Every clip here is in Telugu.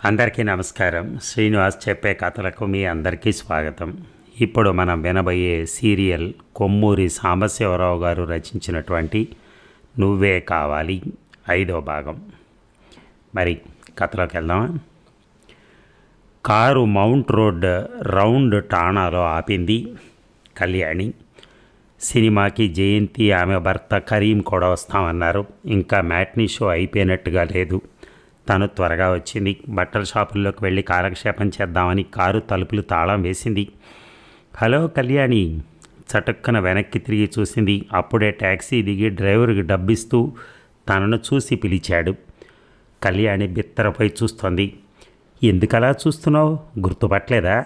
అందరికీ నమస్కారం. శ్రీనివాస్ చెప్పే కథలకు మీ అందరికీ స్వాగతం. ఇప్పుడు మనం వినబోయే సీరియల్ కొమ్మూరి సాంబశివరావు గారు రచించినటువంటి నువ్వే కావాలి 5వ భాగం. మరి కథలోకి వెళ్దామా? కారు మౌంట్ రోడ్ రౌండ్ టాణాలో ఆపింది కళ్యాణి. సినిమాకి జయంతి, ఆమె భర్త కరీం కూడా వస్తామన్నారు. ఇంకా మ్యాట్నీ షో అయిపోయినట్టుగా లేదు. తను త్వరగా వచ్చింది. బట్టల షాపుల్లోకి వెళ్ళి కాలక్షేపం చేద్దామని కారు తలుపులు తాళం వేసింది. హలో కళ్యాణి. చటుక్కన వెనక్కి తిరిగి చూసింది. అప్పుడే ట్యాక్సీ దిగి డ్రైవర్కి డబ్బిస్తూ తనను చూసి పిలిచాడు. కళ్యాణి బిత్తరపై చూస్తోంది. ఎందుకలా చూస్తున్నావు? గుర్తుపట్టలేదా?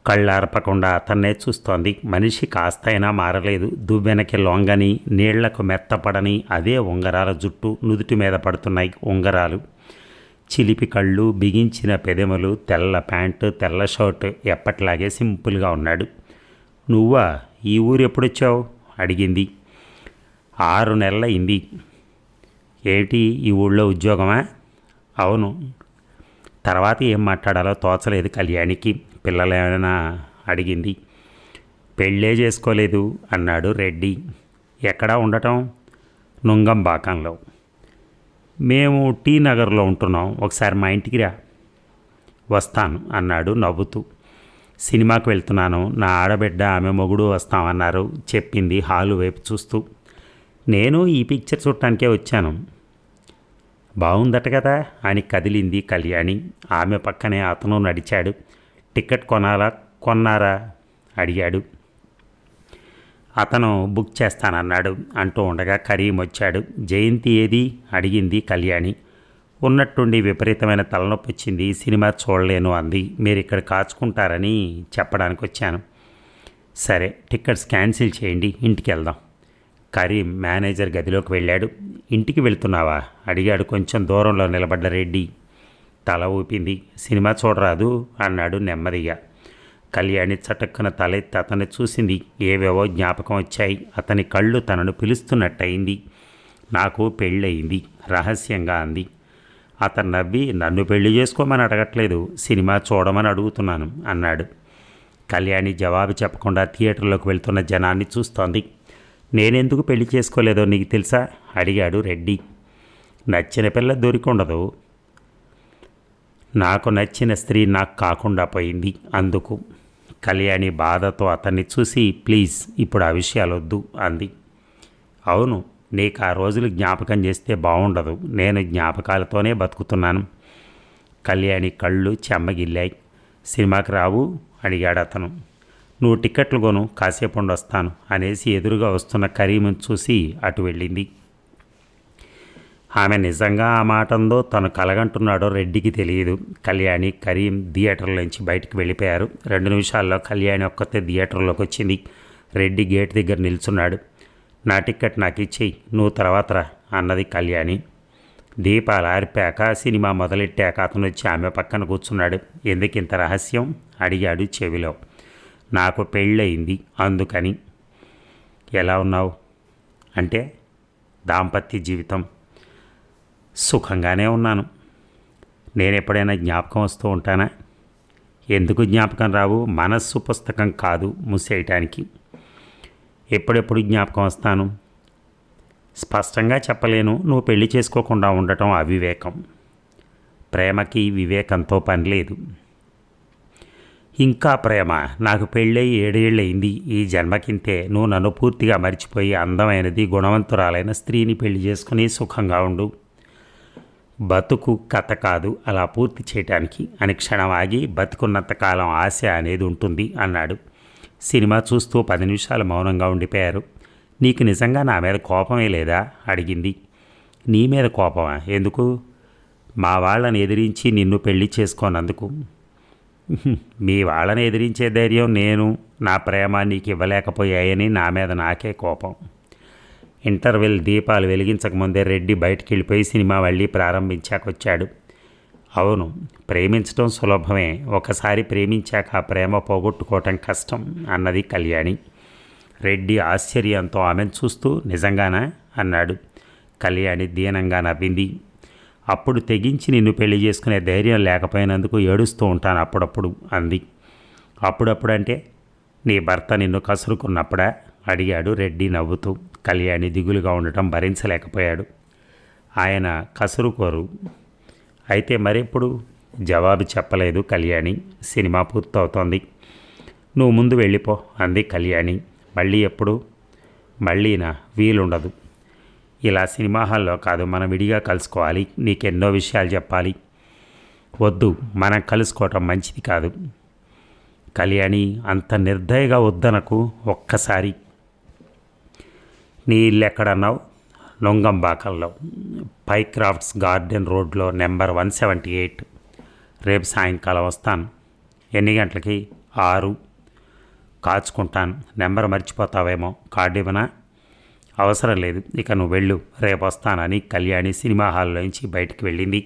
కళ్ళార్పకుండా అతన్నే చూస్తోంది. మనిషి కాస్తైనా మారలేదు. దువ్వెనకి లొంగని, నీళ్లకు మెత్తపడని అదే ఉంగరాల జుట్టు. నుదుటి మీద పడుతున్నాయి ఉంగరాలు. చిలిపి కళ్ళు, బిగించిన పెదెమలు, తెల్ల ప్యాంటు, తెల్ల షర్ట్. ఎప్పట్లాగే సింపుల్గా ఉన్నాడు. నువ్వా? ఈ ఊరు ఎప్పుడొచ్చావు? అడిగింది. 6 నెలలైంది. ఏంటి, ఈ ఊళ్ళో ఉద్యోగమా? అవును. తర్వాత ఏం మాట్లాడాలో తోచలేదు కళ్యాణికి. పిల్లలేమైనా అడిగింది. పెళ్ళే చేసుకోలేదు అన్నాడు రెడ్డి. ఎక్కడా ఉండటం? నుంగంబాకంలో. మేము టీ నగర్లో ఉంటున్నాం. ఒకసారి మా ఇంటికి రా. వస్తాను అన్నాడు నవ్వుతూ. సినిమాకి వెళ్తున్నాను. నా ఆడబిడ్డ, ఆమె మొగుడు వస్తామన్నారు చెప్పింది హాలు వైపు చూస్తూ. నేను ఈ పిక్చర్ చూడటానికే వచ్చాను. బాగుందట కదా అని కదిలింది కళ్యాణి. ఆమె పక్కనే అతను నడిచాడు. టికెట్ కొన్నారా అడిగాడు. అతను బుక్ చేస్తానన్నాడు అంటూ ఉండగా కరీం వచ్చాడు. జయంతి ఏది అడిగింది కళ్యాణి. ఉన్నట్టుండి విపరీతమైన తలనొప్పి వచ్చింది. సినిమా చూడలేను అంది. మీరు ఇక్కడ కాచుకుంటారని చెప్పడానికి వచ్చాను. సరే, టికెట్స్ క్యాన్సిల్ చేయండి, ఇంటికి వెళ్దాం. కరీం మేనేజర్ గదిలోకి వెళ్ళాడు. ఇంటికి వెళ్తున్నావా అడిగాడు కొంచెం దూరంలో నిలబడ్డ రెడ్డి. తల ఊపింది. సినిమా చూడరాదు అన్నాడు నెమ్మదిగా. కళ్యాణి చటుక్కున తలెత్తి అతన్ని చూసింది. ఏవేవో జ్ఞాపకం వచ్చాయి. అతని కళ్ళు తనను పిలుస్తున్నట్టయింది. నాకు పెళ్ళయింది రహస్యంగా అంది. అతను నవ్వి, నన్ను పెళ్లి చేసుకోమని అడగట్లేదు, సినిమా చూడమని అడుగుతున్నాను అన్నాడు. కళ్యాణి జవాబు చెప్పకుండా థియేటర్లోకి వెళ్తున్న జనాన్ని చూస్తోంది. నేనెందుకు పెళ్లి చేసుకోలేదో నీకు తెలుసా అడిగాడు రెడ్డి. నచ్చిన పిల్ల దొరికొండదు. నాకు నచ్చిన స్త్రీ నాకు కాకుండా పోయింది అందుకు. కళ్యాణి బాధతో అతన్ని చూసి, ప్లీజ్ ఇప్పుడు ఆ విషయాలు వద్దు అంది. అవును, నీకు ఆ రోజులు జ్ఞాపకం చేస్తే బాగుండదు. నేను జ్ఞాపకాలతోనే బతుకుతున్నాను. కళ్యాణి కళ్ళు చెమ్మగిల్లాయి. సినిమాకి రావు అడిగాడు అతను. నువ్వు టిక్కెట్లు కొను, కాసేపు వస్తాను అనేసి ఎదురుగా వస్తున్న కరీంను చూసి అటు వెళ్ళింది. ఆమె నిజంగా ఆ మాట అందో తను కలగంటున్నాడో రెడ్డికి తెలియదు. కళ్యాణి, కరీం థియేటర్లోంచి బయటికి వెళ్ళిపోయారు. 2 నిమిషాల్లో కళ్యాణి ఒక్కతే థియేటర్లోకి వచ్చింది. రెడ్డి గేట్ దగ్గర నిల్చున్నాడు. నా టిక్కెట్ నాకు ఇచ్చేయి, నువ్వు తర్వాత రా అన్నది కళ్యాణి. దీపాలు ఆరిపాక సినిమా మొదలెట్టాక అతను వచ్చి ఆమె పక్కన కూర్చున్నాడు. ఎందుకింత రహస్యం అడిగాడు చెవిలో. నాకు పెళ్ళయింది అందుకని. ఎలా ఉన్నావు అంటే? దాంపత్య జీవితం సుఖంగానే ఉన్నాను. నేను ఎప్పుడైనా జ్ఞాపకం వస్తూ ఉంటానా? ఎందుకు జ్ఞాపకం రావు? మనస్సు పుస్తకం కాదు మూసేయటానికి. ఎప్పుడెప్పుడు జ్ఞాపకం వస్తాను? స్పష్టంగా చెప్పలేను. నువ్వు పెళ్లి చేసుకోకుండా ఉండటం అవివేకం. ప్రేమకి వివేకంతో పని లేదు. ఇంకా ప్రేమ? నాకు పెళ్ళై 7 ఏళ్ళయింది. ఈ జన్మకింతే. నువ్వు నన్ను పూర్తిగా మర్చిపోయి అందమైనది, గుణవంతురాలైన స్త్రీని పెళ్లి చేసుకుని సుఖంగా ఉండు. బతుకు కథ కాదు అలా పూర్తి చేయటానికి అని క్షణం ఆగి, బతుకున్నంతకాలం ఆశ అనేది ఉంటుంది అన్నాడు. సినిమా చూస్తూ 10 నిమిషాలు మౌనంగా ఉండిపోయారు. నీకు నిజంగా నా మీద కోపమే లేదా అడిగింది. నీ మీద కోపమా? ఎందుకు? మా వాళ్ళని ఎదిరించి నిన్ను పెళ్లి చేసుకోనందుకు. మీ వాళ్ళని ఎదిరించే ధైర్యం నేను, నా ప్రేమ నీకు ఇవ్వలేకపోయాయని నా మీద నాకే కోపం. ఇంటర్వెల్ దీపాలు వెలిగించకముందే రెడ్డి బయటికి వెళ్ళిపోయి సినిమా మళ్ళీ ప్రారంభించాకొచ్చాడు. అవును, ప్రేమించడం సులభమే. ఒకసారి ప్రేమించాక ఆ ప్రేమ పోగొట్టుకోవటం కష్టం అన్నది కళ్యాణి. రెడ్డి ఆశ్చర్యంతో ఆమెను చూస్తూ నిజంగానా అన్నాడు. కళ్యాణి దీనంగా నవ్వింది. అప్పుడు తెగించి నిన్ను పెళ్లి చేసుకునే ధైర్యం లేకపోయినందుకు ఏడుస్తూ ఉంటాను అప్పుడప్పుడు అంది. అప్పుడప్పుడు అంటే నీ భర్త నిన్ను కసురుకున్నప్పుడా అడిగాడు రెడ్డి నవ్వుతూ. కళ్యాణి దిగులుగా ఉండటం భరించలేకపోయాడు. ఆయన కసురుకోరు. అయితే మరెప్పుడు? జవాబు చెప్పలేదు కళ్యాణి. సినిమా పూర్తవుతోంది. నువ్వు ముందు వెళ్ళిపో అంది కళ్యాణి. మళ్ళీ ఎప్పుడు? మళ్ళీనా? వీలుండదు. ఇలా సినిమా హాల్లో కాదు, మనం విడిగా కలుసుకోవాలి. నీకెన్నో విషయాలు చెప్పాలి. వద్దు, మనం కలుసుకోవటం మంచిది కాదు. కళ్యాణి అంత నిర్దయగా వద్దనకు. ఒక్కసారి. నీ ఇల్లు ఎక్కడన్నావు? నొంగంబాకంలో, పైక్రాఫ్ట్స్ గార్డెన్ రోడ్లో నెంబర్ 178. రేపు సాయంకాలం వస్తాను. ఎన్ని గంటలకి? 6. కాచుకుంటాను. నెంబర్ మర్చిపోతావేమో. కార్డు ఇవ్వనా? అవసరం లేదు, ఇక నువ్వు వెళ్ళు, రేపు వస్తానని కళ్యాణి సినిమా హాల్లోంచి బయటికి వెళ్ళింది.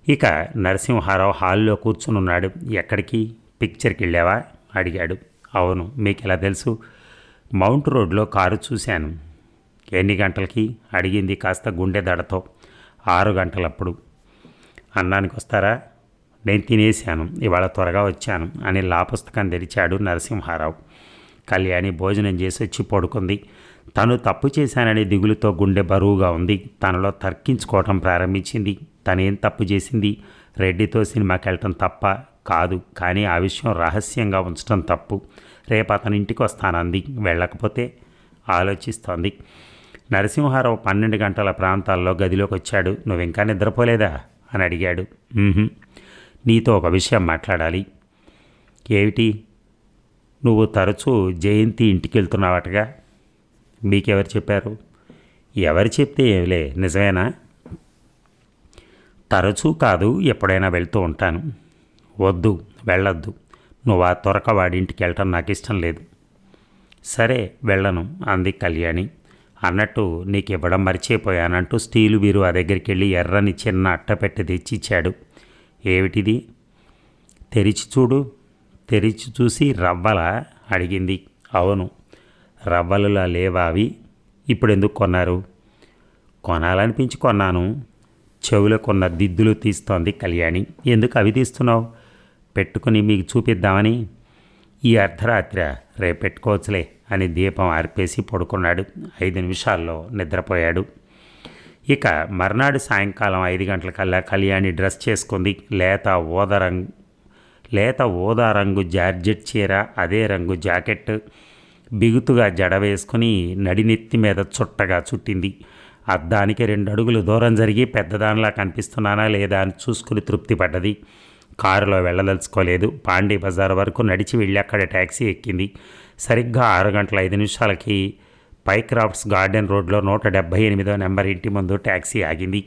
ఇక నరసింహారావు హాల్లో కూర్చునున్నాడు. ఎక్కడికి? పిక్చర్కి వెళ్ళావా అడిగాడు. అవును, మీకు ఎలా తెలుసు? మౌంట్ రోడ్లో కారు చూశాను. ఎన్ని గంటలకి అడిగింది కాస్త గుండె దడతో. 6 గంటలప్పుడు. అన్నానికి వస్తారా? నేను తినేశాను, ఇవాళ త్వరగా వచ్చాను అని పుస్తకం తెరిచాడు నరసింహారావు. కళ్యాణి భోజనం చేసి వచ్చి పడుకుంది. తను తప్పు చేశానని దిగులుతో గుండె బరువుగా ఉంది. తనలో తర్కించుకోవటం ప్రారంభించింది. తనేం తప్పు చేసింది? రెడ్డితో సినిమాకి వెళ్ళటం తప్ప కాదు, కానీ ఆ విషయం రహస్యంగా ఉంచడం తప్పు. రేపు అతని ఇంటికి వస్తానంది. వెళ్ళకపోతే? ఆలోచిస్తోంది. నరసింహారావు 12 గంటల ప్రాంతాల్లో గదిలోకి వచ్చాడు. నువ్వింకా నిద్రపోలేదా అని అడిగాడు. నీతో ఒక విషయం మాట్లాడాలి. ఏమిటి? నువ్వు తరచూ జయంతి ఇంటికి వెళ్తున్నావటగా. మీకెవరు చెప్పారు? ఎవరు చెప్తే ఏమిలే, నిజమేనా? తరచూ కాదు, ఎప్పుడైనా వెళ్తూ ఉంటాను. వద్దు, వెళ్ళొద్దు. నువ్వు ఆ వాడింటికి వెళ్ళటం నాకు ఇష్టం లేదు. సరే, వెళ్ళను అంది కళ్యాణి. అన్నట్టు నీకు ఇవ్వడం మర్చిపోయానంటూ స్టీలు బీరువా దగ్గరికి వెళ్ళి ఎర్రని చిన్న అట్టపెట్టె తెచ్చిచ్చాడు. ఏమిటిది? తెరిచి చూడు. తెరిచి చూసి రవ్వలా అడిగింది. అవును. రవ్వలులా లేవా అవి? ఇప్పుడు ఎందుకు కొన్నారు? కొనాలనిపించి కొన్నాను. చెవులకున్న దిద్దులు తీస్తోంది కళ్యాణి. ఎందుకు అవి తీస్తున్నావు? పెట్టుకుని మీకు చూపిద్దామని. ఈ అర్ధరాత్రి రేపు పెట్టుకోవచ్చులే అని దీపం ఆర్పేసి పడుకున్నాడు. 5 నిమిషాల్లో నిద్రపోయాడు. ఇక మర్నాడు సాయంకాలం 5 గంటలకల్లా కళ్యాణి డ్రెస్ చేసుకుంది. లేత ఊదా రంగు జార్జెట్ చీర, అదే రంగు జాకెట్, బిగుతుగా జడ వేసుకుని నడినెత్తి మీద చుట్టగా చుట్టింది. అద్దానికి 2 అడుగులు దూరం జరిగి పెద్దదానిలా కనిపిస్తున్నానా లేదా అని చూసుకుని తృప్తి పడ్డది. కారులో వెళ్ళదలుచుకోలేదు. పాండీ బజార్ వరకు నడిచి వెళ్ళి అక్కడ ట్యాక్సీ ఎక్కింది. సరిగ్గా 6 గంటల 5 నిమిషాలకి పైక్రాఫ్ట్స్ గార్డెన్ రోడ్లో 178వ నెంబర్ ఇంటి ముందు ట్యాక్సీ ఆగింది.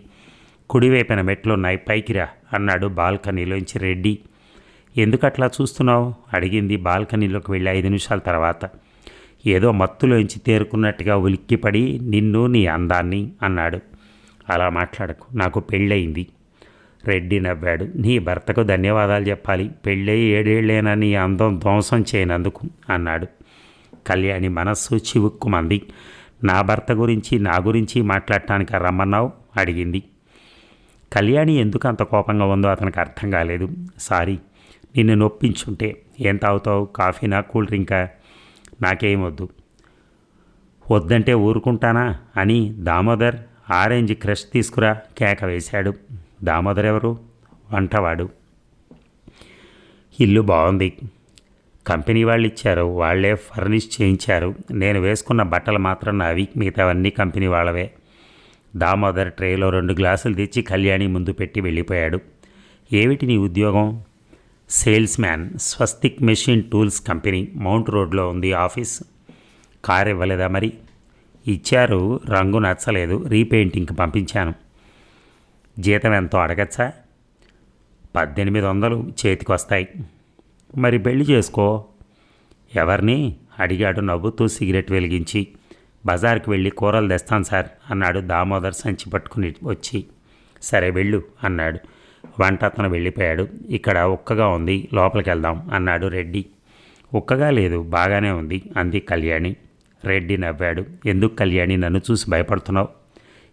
కుడివైపున మెట్లున్నాయి, పైకి రా అన్నాడు బాల్కనీలోంచి రెడ్డి. ఎందుకట్లా చూస్తున్నావు అడిగింది బాల్కనీలోకి వెళ్ళి 5 నిమిషాల తర్వాత. ఏదో మత్తులోంచి తేరుకున్నట్టుగా ఉలిక్కిపడి నిన్ను, నీ అందాన్ని అన్నాడు. అలా మాట్లాడకు, నాకు పెళ్ళయింది. రెడ్డి నవ్వాడు. నీ భర్తకు ధన్యవాదాలు చెప్పాలి. పెళ్ళయి 7 ఏళ్ళైనా నీ అందం ధ్వంసం చేయనందుకు అన్నాడు. కళ్యాణి మనస్సు చివుక్కుమంది. నా భర్త గురించి, నా గురించి మాట్లాడటానికి రమ్మన్నావు అడిగింది. కళ్యాణి ఎందుకు అంత కోపంగా ఉందో అతనికి అర్థం కాలేదు. సారీ, నిన్ను నొప్పించుంటే. ఏం తాగుతావు? కాఫీనా, కూల్ డ్రింకా? నాకేమొద్దు. వద్దంటే ఊరుకుంటానా అని దామోదర్ ఆరెంజ్ క్రష్ తీసుకురా కేక వేశాడు. దామోదర్ ఎవరు? వంటవాడు. ఇల్లు బాగుంది, కంపెనీ వాళ్ళు ఇచ్చారు, వాళ్లే ఫర్నిష్ చేయించారు. నేను వేసుకున్న బట్టలు మాత్రం నావి, మిగతావన్నీ కంపెనీ వాళ్ళవే. దామోదర్ ట్రేలో 2 గ్లాసులు తెచ్చి కళ్యాణి ముందు పెట్టి వెళ్ళిపోయాడు. ఏమిటి నీ ఉద్యోగం? సేల్స్ మ్యాన్, స్వస్తిక్ మెషిన్ టూల్స్ కంపెనీ, మౌంట్ రోడ్లో ఉంది ఆఫీస్. కారు ఇవ్వలేదా మరి? ఇచ్చారు, రంగు నచ్చలేదు, రీపెయింటింగ్కి పంపించాను. జీతం ఎంతో అడగచ్చా? 1800 చేతికి వస్తాయి. మరి పెళ్లి చేసుకో. ఎవరిని అడిగాడు నవ్వుతూ సిగరెట్ వెలిగించి. బజార్కి వెళ్ళి కూరలు తెస్తాను సార్ అన్నాడు దామోదర్ సంచి పట్టుకుని వచ్చి. సరే వెళ్ళు అన్నాడు. వంట అతను వెళ్ళిపోయాడు. ఇక్కడ ఉక్కగా ఉంది, లోపలికి వెళ్దాం అన్నాడు రెడ్డి. ఉక్కగా లేదు, బాగానే ఉంది అంది కళ్యాణి. రెడ్డి నవ్వాడు. ఎందుకు కళ్యాణి నన్ను చూసి భయపడుతున్నావు?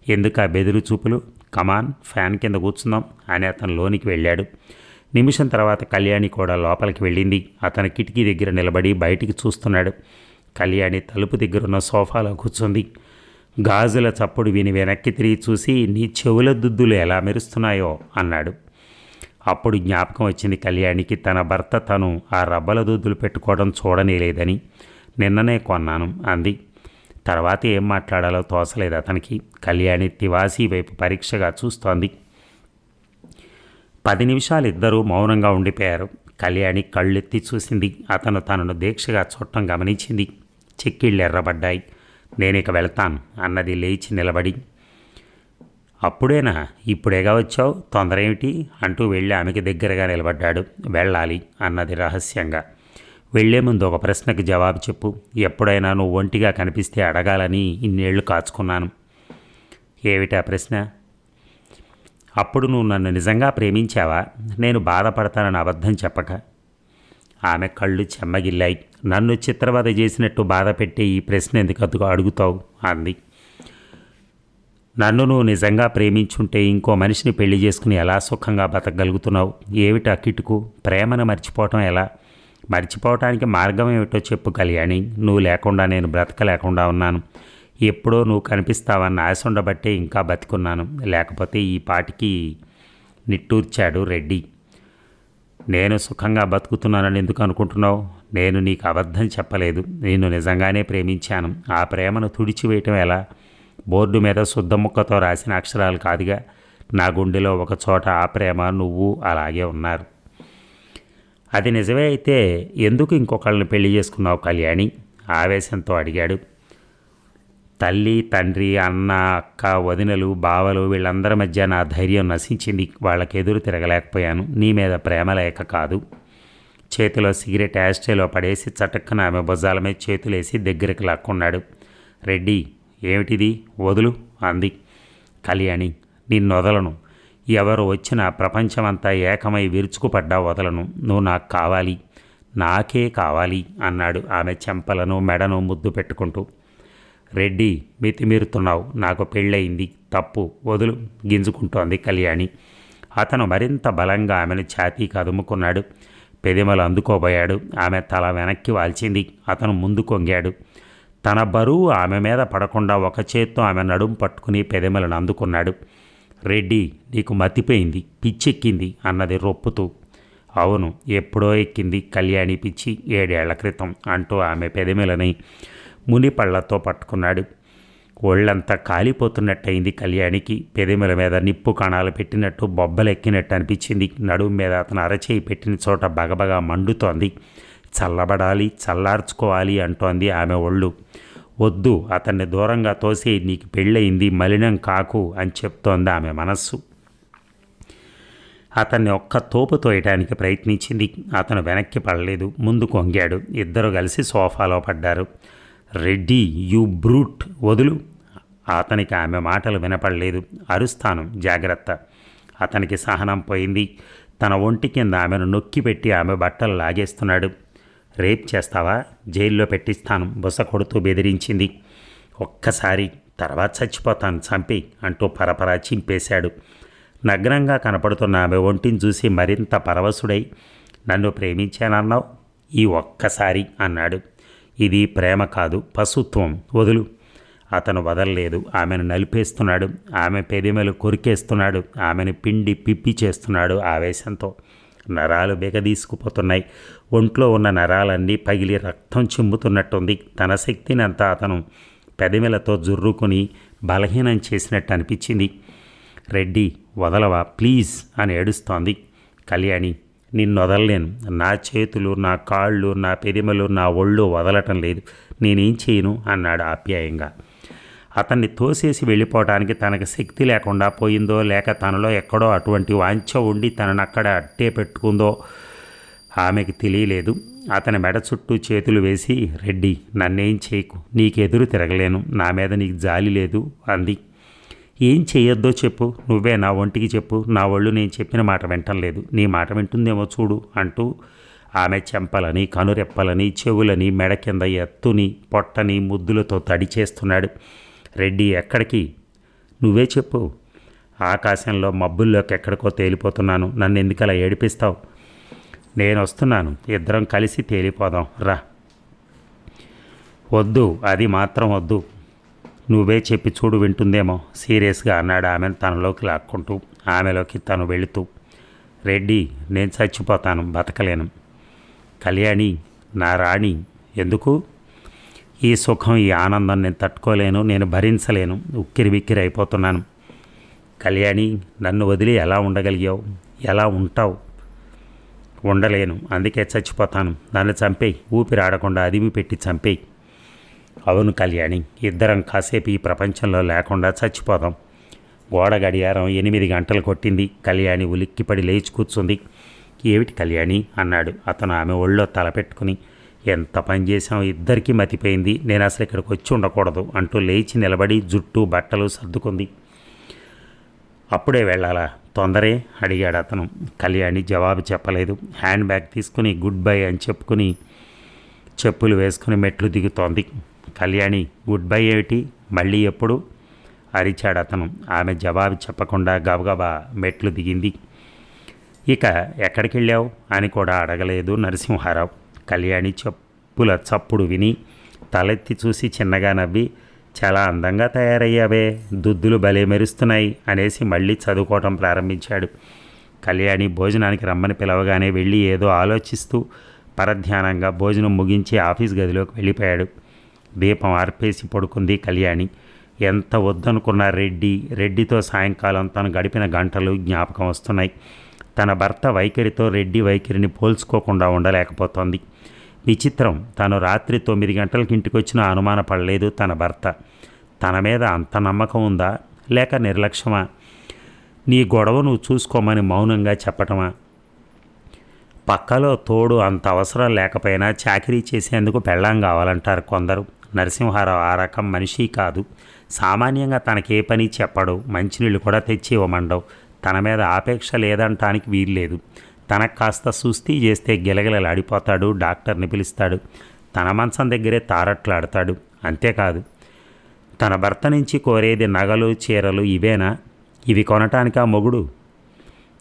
ఎందుకు ఆ బెదురు చూపులు? కమాన్ ఫ్యాన్ కింద కూర్చుందాం అని అతను లోనికి వెళ్ళాడు. నిమిషం తర్వాత కళ్యాణి కూడా లోపలికి వెళ్ళింది. అతను కిటికీ దగ్గర నిలబడి బయటికి చూస్తున్నాడు. కళ్యాణి తలుపు దగ్గరున్న సోఫాలో కూర్చుంది. గాజుల చప్పుడు విని వెనక్కి తిరిగి చూసి, నీ చెవుల దుద్దులు ఎలా మెరుస్తున్నాయో అన్నాడు. అప్పుడు జ్ఞాపకం వచ్చింది కళ్యాణికి, తన భర్త తను ఆ రబ్బల దుద్దులు పెట్టుకోవడం చూడనేలేదని. నిన్ననే కొన్నాను అంది. తర్వాత ఏం మాట్లాడాలో తోసలేదు అతనికి. కళ్యాణి తివాసీ వైపు పరీక్షగా చూస్తోంది. 10 నిమిషాలు ఇద్దరూ మౌనంగా ఉండిపోయారు. కళ్యాణి కళ్ళెత్తి చూసింది. అతను తనను దీక్షగా చూడటం గమనించింది. చెక్కిళ్ళు ఎర్రబడ్డాయి. నేనిక వెళ్తాను అన్నది లేచి నిలబడి. అప్పుడేనా, ఇప్పుడేగా వచ్చావు, తొందర ఏమిటి అంటూ వెళ్ళి ఆమెకి దగ్గరగా నిలబడ్డాడు. వెళ్ళాలి అన్నది రహస్యంగా. వెళ్లే ముందు ఒక ప్రశ్నకు జవాబు చెప్పు. ఎప్పుడైనా నువ్వు ఒంటిగా కనిపిస్తే అడగాలని ఇన్నేళ్లు కాచుకున్నాను. ఏమిటా ప్రశ్న? అప్పుడు నువ్వు నన్ను నిజంగా ప్రేమించావా? నేను బాధపడతానని అబద్ధం చెప్పక. ఆమె కళ్ళు చెమ్మగిల్లాయి. నన్ను చిత్రవద చేసినట్టు బాధ పెట్టే ఈ ప్రశ్న ఎందుకు అడుగుతావు అంది. నన్ను నువ్వు నిజంగా ప్రేమించుంటే ఇంకో మనిషిని పెళ్లి చేసుకుని ఎలా సుఖంగా బతకగలుగుతున్నావు? ఏమిటా కిటుకు? ప్రేమను మర్చిపోవటం ఎలా? మర్చిపోవటానికి మార్గం ఏమిటో చెప్పు కళ్యాణి. నువ్వు లేకుండా నేను బ్రతకలేకుండా ఉన్నాను. ఎప్పుడో నువ్వు కనిపిస్తావన్న ఆశ ఉండబట్టే ఇంకా బతికున్నాను. లేకపోతే ఈ పాటికి నిట్టూర్చాడు రెడ్డి. నేను సుఖంగా బతుకుతున్నానని ఎందుకు అనుకుంటున్నావు? నేను నీకు అబద్ధం చెప్పలేదు. నేను నిజంగానే ప్రేమించాను. ఆ ప్రేమను తుడిచివేయటం ఎలా? బోర్డు మీద శుద్ధ ముక్కతో రాసిన అక్షరాలు కాదుగా. నా గుండెలో ఒక చోట ఆ ప్రేమ, నువ్వు అలాగే ఉన్నారు. అది నిజమే అయితే ఎందుకు ఇంకొకళ్ళని పెళ్లి చేసుకున్నావు కళ్యాణి? ఆవేశంతో అడిగాడు. తల్లి, తండ్రి, అన్న, అక్క, వదినలు, బావలు వీళ్ళందరి మధ్య నా ధైర్యం నశించింది. వాళ్ళకి ఎదురు తిరగలేకపోయాను. నీ మీద ప్రేమ లేక కాదు. చేతిలో సిగరెట్ యాస్ట్రేలో పడేసి చటక్కన ఆమె భుజాల మీద చేతులేసి దగ్గరికి లాక్కున్నాడు. రెడ్డి, ఏమిటిది? వదులు అంది కళ్యాణి. నిన్నొదలను. ఎవరు వచ్చినా ప్రపంచమంతా ఏకమై విరుచుకుపడ్డా వదలను. నువ్వు నాకు కావాలి, నాకే కావాలి అన్నాడు ఆమె చెంపలను మెడను ముద్దు పెట్టుకుంటూ. రెడ్డి, మితిమీరుతున్నావు. నాకు పెళ్ళయింది. తప్పు, వదులు గింజుకుంటోంది కళ్యాణి. అతను మరింత బలంగా ఆమెను ఛాతీకి అదుముకున్నాడు. పెదిమలు అందుకోబోయాడు. ఆమె తల వెనక్కి వాల్చింది. అతను ముందు కొంగాడు. తన బరువు ఆమె మీద పడకుండా ఒక చేత్తో ఆమె నడుము పట్టుకుని పెదిమలను అందుకున్నాడు. రెడ్డి, నీకు మతిపోయింది, పిచ్చెక్కింది అన్నది రొప్పుతూ. అవును, ఎప్పుడో ఎక్కింది కళ్యాణి పిచ్చి, 7 ఏళ్ల క్రితం అంటూ ఆమె పెదిమలని మునిపళ్లతో పట్టుకున్నాడు. ఒళ్ళంతా కాలిపోతున్నట్టయింది కళ్యాణికి. పెదిమల మీద నిప్పు కణాలు పెట్టినట్టు బొబ్బలెక్కినట్టు అనిపించింది. నడుము మీద అతను అరచేయి పెట్టిన చోట బగబగా మండుతోంది. చల్లబడాలి, చల్లార్చుకోవాలి అంటోంది ఆమె ఒళ్ళు. వద్దు, అతన్ని దూరంగా తోసి, నీకు పెళ్ళయింది, మలినం కాకు అని చెప్తోంది ఆమె మనస్సు. అతన్ని ఒక్క తోపు తోయటానికి ప్రయత్నించింది. అతను వెనక్కి పడలేదు, ముందుకు వంగాడు. ఇద్దరు కలిసి సోఫాలో పడ్డారు. రెడ్డి, యూ బ్రూట్, వదులు. అతనికి ఆమె మాటలు వినపడలేదు. అరుస్తాను, జాగ్రత్త. అతనికి సహనం పోయింది. తన ఒంటి కింద ఆమెను నొక్కి పెట్టి ఆమె బట్టలు లాగేస్తున్నాడు. రేప్ చేస్తావా? జైల్లో పెట్టిస్తాను బుస కొడుతూ బెదిరించింది. ఒక్కసారి, తర్వాత చచ్చిపోతాను, చంపి అంటూ పరపరా చింపేశాడు. నగ్నంగా కనపడుతున్న ఆమె ఒంటిని చూసి మరింత పరవశుడై, నన్ను ప్రేమించానన్నావు, ఈ ఒక్కసారి అన్నాడు. ఇది ప్రేమ కాదు, పశుత్వం, వదులు. అతను వదలలేదు. ఆమెను నలిపేస్తున్నాడు. ఆమె పెదిమలు కొరికేస్తున్నాడు. ఆమెను పిండి పిప్పి చేస్తున్నాడు ఆవేశంతో. నరాలు బిగదీసుకుపోతున్నాయి. ఒంట్లో ఉన్న నరాలన్నీ పగిలి రక్తం చిమ్ముతున్నట్టుంది. తన శక్తిని అంతా అతను పెదిమలతో జుర్రుకుని బలహీనం చేసినట్టు అనిపించింది. రెడ్డి, వదలవా ప్లీజ్ అని ఏడుస్తోంది కళ్యాణి. నిన్ను వదలలేను. నా చేతులు, నా కాళ్ళు, నా పెదిమలు, నా ఒళ్ళు వదలటం లేదు. నేనేం చేయను అన్నాడు ఆప్యాయంగా. అతన్ని తోసేసి వెళ్ళిపోవడానికి తనకు శక్తి లేకుండా పోయిందో, లేక తనలో ఎక్కడో అటువంటి వాంఛ ఉండి తనను అక్కడ అట్టే పెట్టుకుందో ఆమెకి తెలియలేదు. అతని మెడ చుట్టూ చేతులు వేసి, రెడ్డి, నన్నేం చేయకు, నీకెదురు తిరగలేను, నా మీద నీకు జాలి లేదు అంది. ఏం చేయొద్దో చెప్పు, నువ్వే నా ఒంటికి చెప్పు. నా ఒళ్ళు నేను చెప్పిన మాట వింటం లేదు. నీ మాట వింటుందేమో చూడు అంటూ ఆమె చెంపలని, కనురెప్పలని, చెవులని, మెడ కింద ఎత్తుని, పొట్టని ముద్దులతో తడి చేస్తున్నాడు. రెడ్డి, ఎక్కడికి? నువ్వే చెప్పు. ఆకాశంలో మబ్బుల్లోకి ఎక్కడికో తేలిపోతున్నాను. నన్ను ఎందుకలా ఏడిపిస్తావు? నేను వస్తున్నాను, ఇద్దరం కలిసి తేలిపోదాం రా. వద్దు, అది మాత్రం వద్దు. నువ్వే చెప్పి చూడు, వింటుందేమో సీరియస్గా అన్నాడు ఆమెను తనలోకి లాక్కుంటూ. ఆమెలోకి తను వెళుతూ, రెడ్డి, నేను చచ్చిపోతాను, బతకలేను. కళ్యాణి, నా రాణి, ఎందుకు? ఈ సుఖం, ఈ ఆనందం నేను తట్టుకోలేను, నేను భరించలేను, ఉక్కిరి బిక్కిరి అయిపోతున్నాను. కళ్యాణి, నన్ను వదిలి ఎలా ఉండగలిగావు? ఎలా ఉంటావు? ఉండలేను, అందుకే చచ్చిపోతాను. నన్ను చంపేయి, ఊపిరాడకుండా అదిమి పెట్టి చంపేయి. అవును కళ్యాణి, ఇద్దరం కాసేపు ఈ ప్రపంచంలో లేకుండా చచ్చిపోదాం. గోడ గడియారం 8 గంటలు కొట్టింది. కళ్యాణి ఉలిక్కిపడి లేచి కూర్చుంది. ఏమిటి కళ్యాణి అన్నాడు అతను ఆమె ఒళ్ళో తలపెట్టుకుని. ఎంత పని చేసాం, ఇద్దరికీ మతిపోయింది. నేను అసలు ఇక్కడికి వచ్చి ఉండకూడదు అంటూ లేచి నిలబడి జుట్టు బట్టలు సర్దుకుంది. అప్పుడే వెళ్ళాలా? తొందరే అడిగాడు అతను. కళ్యాణి జవాబు చెప్పలేదు. హ్యాండ్ బ్యాగ్ తీసుకుని గుడ్ బై అని చెప్పుకుని చెప్పులు వేసుకుని మెట్లు దిగుతోంది. కళ్యాణి, గుడ్ బై ఏమిటి? మళ్ళీ ఎప్పుడు? అరిచాడు అతను. ఆమె జవాబు చెప్పకుండా గబగబా మెట్లు దిగింది. ఇక ఎక్కడికి వెళ్ళావు అని కూడా అడగలేదు నరసింహారావు. కళ్యాణి చెప్పుల చప్పుడు విని తలెత్తి చూసి చిన్నగా నవ్వి, చాలా అందంగా తయారయ్యావే, దుద్దులు భలే మెరుస్తున్నాయి అనేసి మళ్ళీ చదువుకోవటం ప్రారంభించాడు. కళ్యాణి భోజనానికి రమ్మని పిలవగానే వెళ్ళి ఏదో ఆలోచిస్తూ పరధ్యానంగా భోజనం ముగించి ఆఫీస్ గదిలోకి వెళ్ళిపోయాడు. దీపం ఆర్పేసి పడుకుంది కళ్యాణి. ఎంత వద్దనుకున్న రెడ్డితో సాయంకాలం తను గడిపిన గంటలు జ్ఞాపకం వస్తున్నాయి. తన భర్త వైఖరితో రెడ్డి వైఖరిని పోల్చుకోకుండా ఉండలేకపోతోంది. విచిత్రం, తను రాత్రి 9 గంటలకి ఇంటికి వచ్చినా అనుమానపడలేదు తన భర్త. తన మీద అంత నమ్మకం ఉందా, లేక నిర్లక్ష్యమా? నీ గొడవ నువ్వు చూసుకోమని మౌనంగా చెప్పటమా? పక్కలో తోడు అంత అవసరం లేకపోయినా చాకరీ చేసేందుకు పెళ్ళాం కావాలంటారు కొందరు. నరసింహారావు ఆ రకం మనిషి కాదు. సామాన్యంగా తనకే పని చెప్పడు, మంచినీళ్ళు కూడా తెచ్చి ఇవ్వమండవు. తన మీద ఆపేక్ష లేదంటానికి వీల్లేదు. తనకు కాస్త సుస్థి చేస్తే గిలగిలలాడిపోతాడు, డాక్టర్ని పిలుస్తాడు, తన మంచం దగ్గరే తారట్లాడతాడు. అంతేకాదు, తన భర్త నుంచి కోరేది నగలు చీరలు ఇవేనా? ఇవి కొనటానికా మొగుడు?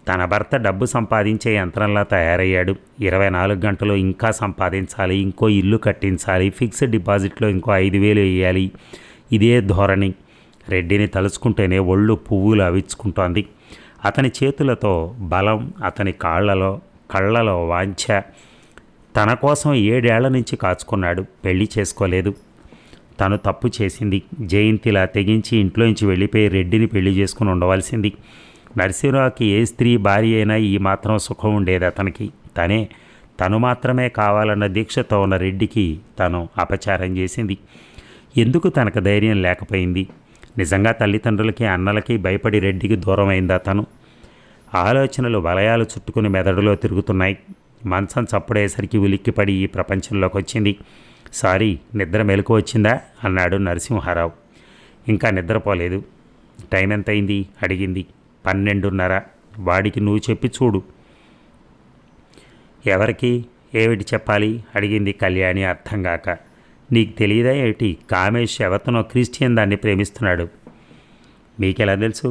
తన భర్త డబ్బు సంపాదించే యంత్రంలా తయారయ్యాడు. 24 గంటలు ఇంకా సంపాదించాలి, ఇంకో ఇల్లు కట్టించాలి, ఫిక్స్డ్ డిపాజిట్లో ఇంకో 5,000 వేయాలి. ఇదే ధోరణి. రెడ్డిని తలుచుకుంటేనే ఒళ్ళు పువ్వులు అవిచ్చుకుంటోంది. అతని చేతులతో బలం, అతని కళ్ళలో వాంఛ. తన కోసం 7 ఏళ్ల నుంచి కాచుకున్నాడు, పెళ్లి చేసుకోలేదు. తను తప్పు చేసింది. జయంతిలా తెగించి ఇంట్లోంచి వెళ్ళిపోయి రెడ్డిని పెళ్లి చేసుకుని ఉండవలసింది. నరసింహరావుకి ఏ స్త్రీ భార్య అయినా ఈ మాత్రం సుఖం ఉండేది అతనికి. తను మాత్రమే కావాలన్న దీక్షతో ఉన్న రెడ్డికి తను అపచారం చేసింది. ఎందుకు తనకు ధైర్యం లేకపోయింది? నిజంగా తల్లిదండ్రులకి అన్నలకి భయపడి రెడ్డికి దూరం అయిందా తను? ఆలోచనలు వలయాలు చుట్టుకుని మెదడులో తిరుగుతున్నాయి. మంచం చప్పుడేసరికి ఉలిక్కిపడి ఈ ప్రపంచంలోకి వచ్చింది. సారీ, నిద్ర మెలకు వచ్చిందా అన్నాడు నరసింహారావు. ఇంకా నిద్రపోలేదు. టైం ఎంతైంది అడిగింది. 12:30. వాడికి నువ్వు చెప్పి చూడు. ఎవరికి ఏమిటి చెప్పాలి అడిగింది కళ్యాణి అర్థం కాక. నీకు తెలియదా ఏమిటి? కామేష్ ఎవతనో క్రిస్టియన్ దాన్ని ప్రేమిస్తున్నాడు. మీకెలా తెలుసు?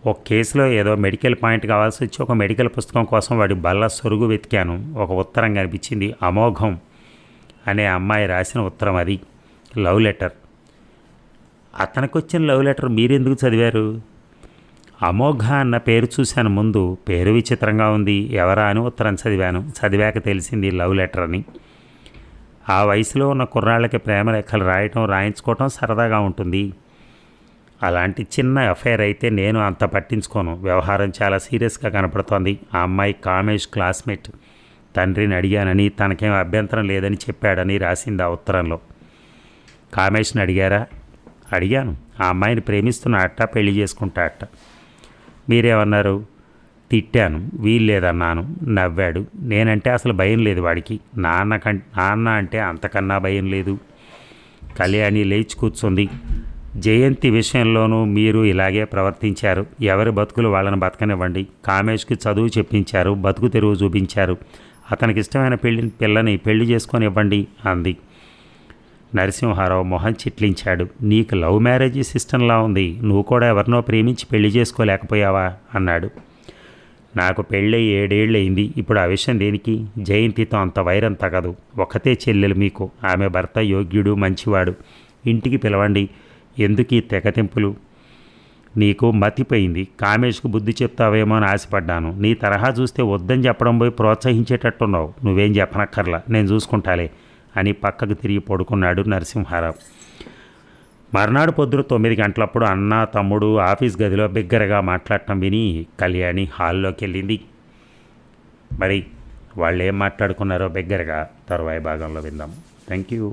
ఒక కేసులో ఏదో మెడికల్ పాయింట్ కావాల్సి వచ్చి ఒక మెడికల్ పుస్తకం కోసం వాడి బల్ల సొరుగు వెతికాను. ఒక ఉత్తరం కనిపించింది. అమోఘం అనే అమ్మాయి రాసిన ఉత్తరం అది. Love letter. అతనికి వచ్చిన లవ్ లెటర్ మీరెందుకు చదివారు? అమోఘ అన్న పేరు చూశాను ముందు. పేరు విచిత్రంగా ఉంది. ఎవరా అని ఉత్తరం చదివాను. చదివాక తెలిసింది లవ్ లెటర్ అని. ఆ వయసులో ఉన్న కుర్రాళ్ళకి ప్రేమ లేఖలు రాయించుకోవటం సరదాగా ఉంటుంది. అలాంటి చిన్న అఫైర్ అయితే నేను అంత పట్టించుకోను. వ్యవహారం చాలా సీరియస్గా కనపడుతోంది. ఆ అమ్మాయి కామేష్ క్లాస్మేట్. తండ్రిని అడిగానని, తనకేం అభ్యంతరం లేదని చెప్పాడని రాసింది ఆ ఉత్తరంలో. కామేష్ని అడిగారా? అడిగాను. ఆ అమ్మాయిని ప్రేమిస్తున్నట్ట, పెళ్లి చేసుకుంటాట. మీరేమన్నారు? తిట్టాను. వీల్లేదన్నాను. నవ్వాడు. నేనంటే అసలు భయం లేదు వాడికి. నాన్న అంటే అంతకన్నా భయం లేదు. కళ్యాణి లేచి కూర్చుంది. జయంతి విషయంలోనూ మీరు ఇలాగే ప్రవర్తించారు. ఎవరి బతుకులు వాళ్ళని బతకనివ్వండి. కామేష్కి చదువు చెప్పించారు, బతుకు తెరువు చూపించారు. అతనికి ఇష్టమైన పిల్లని పెళ్లి చేసుకొని ఇవ్వండి అంది. నరసింహారావు మొహం చిట్లించాడు. నీకు లవ్ మ్యారేజ్ సిస్టంలా ఉంది. నువ్వు కూడా ఎవరినో ప్రేమించి పెళ్లి చేసుకోలేకపోయావా అన్నాడు. నాకు పెళ్ళై 7 ఏళ్ళయింది. ఇప్పుడు ఆ విషయం దేనికి? జయంతితో అంత వైరం తగదు. ఒకతే చెల్లెలు మీకు. ఆమె భర్త యోగ్యుడు, మంచివాడు. ఇంటికి పిలవండి. ఎందుకీ తెగతింపులు? నీకు మతిపోయింది. కామేష్కు బుద్ధి చెప్తావేమో అని ఆశపడ్డాను. నీ తరహా చూస్తే వద్దని చెప్పడం పోయి ప్రోత్సహించేటట్టున్నావు. నువ్వేం చెప్పనక్కర్లా, నేను చూసుకుంటాలే అని పక్కకు తిరిగి పడుకున్నాడు నరసింహారావు. మర్నాడు పొద్దున 9 గంటలప్పుడు అన్న తమ్ముడు ఆఫీస్ గదిలో బిగ్గరగా మాట్లాడటం విని కళ్యాణి హాల్లోకి వెళ్ళింది. మరి వాళ్ళు ఏం మాట్లాడుకున్నారో బిగ్గరగా తరువాయి భాగంలో విందాం. Thank you.